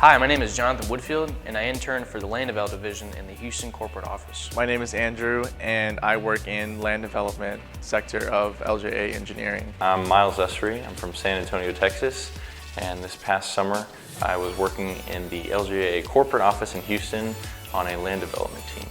Hi, my name is Jonathan Woodfield, and I intern for the Land Development Division in the Houston corporate office. My name is Andrew, and I work in land development sector of LJA engineering. I'm Miles Essery. I'm from San Antonio, Texas, and this past summer I was working in the LJA corporate office in Houston on a land development team.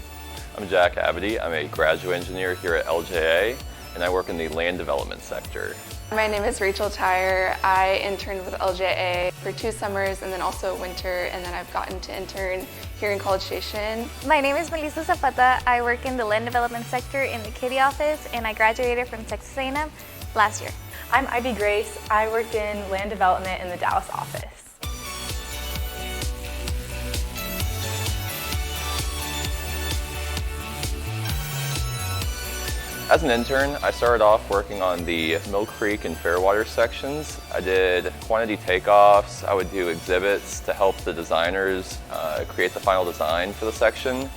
I'm Jack Abity. I'm a graduate engineer here at LJA, and I work in the land development sector. My name is Rachel Tyre. I interned with LJA for 2 summers and then also winter, and then I've gotten to intern here in College Station. My name is Melissa Zapata. I work in the land development sector in the Katy office, and I graduated from Texas A&M last year. I'm Ivy Grace. I worked in land development in the Dallas office. As an intern, I started off working on the Mill Creek and Fairwater sections. I did quantity takeoffs. I would do exhibits to help the designers create the final design for the section.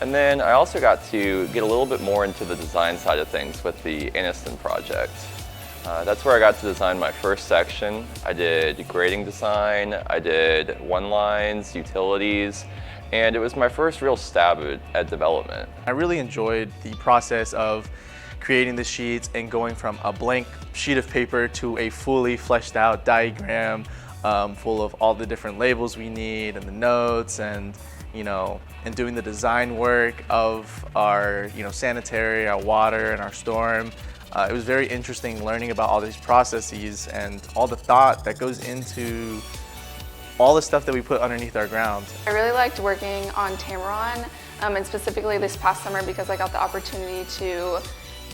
And then I also got to get a little bit more into the design side of things with the Aniston project. That's where I got to design my first section. I did grading design, I did one-lines, utilities, and it was my first real stab at development. I really enjoyed the process of creating the sheets and going from a blank sheet of paper to a fully fleshed out diagram full of all the different labels we need and the notes and doing the design work of our sanitary, our water, and our storm. It was very interesting learning about all these processes and all the thought that goes into all the stuff that we put underneath our ground. I really liked working on Tamaron, and specifically this past summer because I got the opportunity to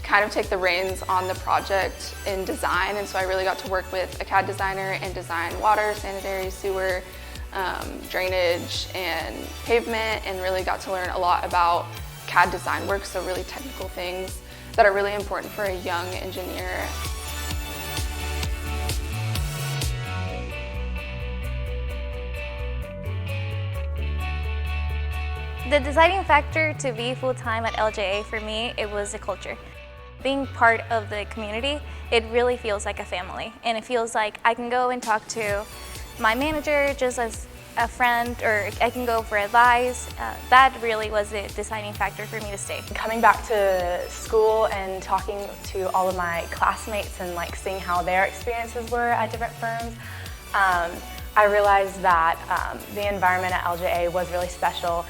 kind of take the reins on the project in design, and so I really got to work with a CAD designer and design water, sanitary, sewer, drainage, and pavement, and really got to learn a lot about CAD design work, so really technical things that are really important for a young engineer. The deciding factor to be full-time at LJA for me, it was the culture. Being part of the community, it really feels like a family, and it feels like I can go and talk to my manager just as a friend, or I can go for advice. That really was the deciding factor for me to stay. Coming back to school and talking to all of my classmates and seeing how their experiences were at different firms, I realized that the environment at LJA was really special.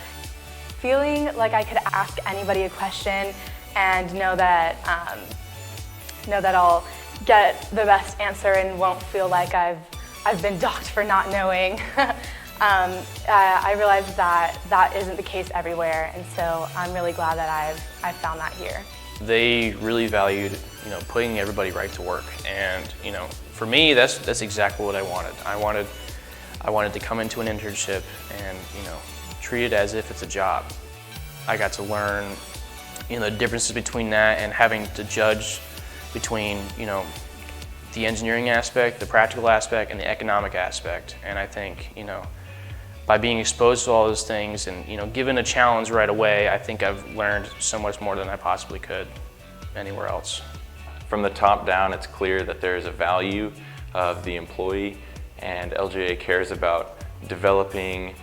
Feeling like I could ask anybody a question and know that I'll get the best answer and won't feel like I've been docked for not knowing. I realized that that isn't the case everywhere, and so I'm really glad that I've found that here. They really valued, putting everybody right to work, and for me, that's exactly what I wanted. I wanted to come into an internship and treat it as if it's a job. I got to learn the differences between that and having to judge between the engineering aspect, the practical aspect, and the economic aspect. And I think by being exposed to all those things and given a challenge right away, I think I've learned so much more than I possibly could anywhere else. From the top down, it's clear that there is a value of the employee, and LJA cares about developing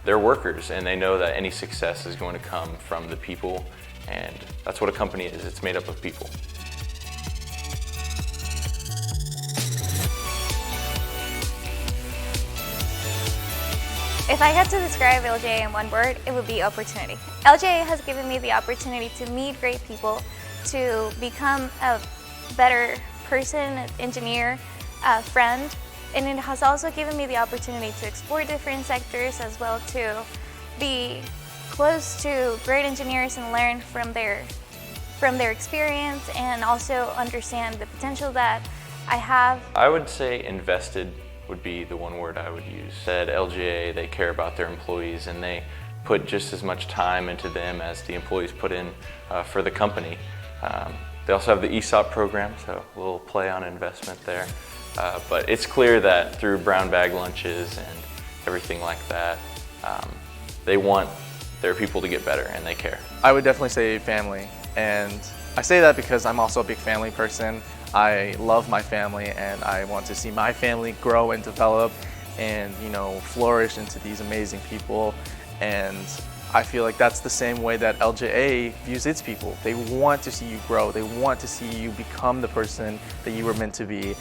their workers, and they know that any success is going to come from the people, and that's what a company is. It's made up of people. If I had to describe LJA in one word, it would be opportunity. LJA has given me the opportunity to meet great people, to become a better person, engineer, friend, and it has also given me the opportunity to explore different sectors, as well to be close to great engineers and learn from their experience, and also understand the potential that I have. I would say invested would be the one word I would use. At LJA, they care about their employees, and they put just as much time into them as the employees put in for the company. They also have the ESOP program, so a little play on investment there. But it's clear that through brown bag lunches and everything like that, they want their people to get better, and they care. I would definitely say family, and I say that because I'm also a big family person. I love my family, and I want to see my family grow and develop, and, you know, flourish into these amazing people. And I feel like that's the same way that LJA views its people. They want to see you grow. They want to see you become the person that you were meant to be.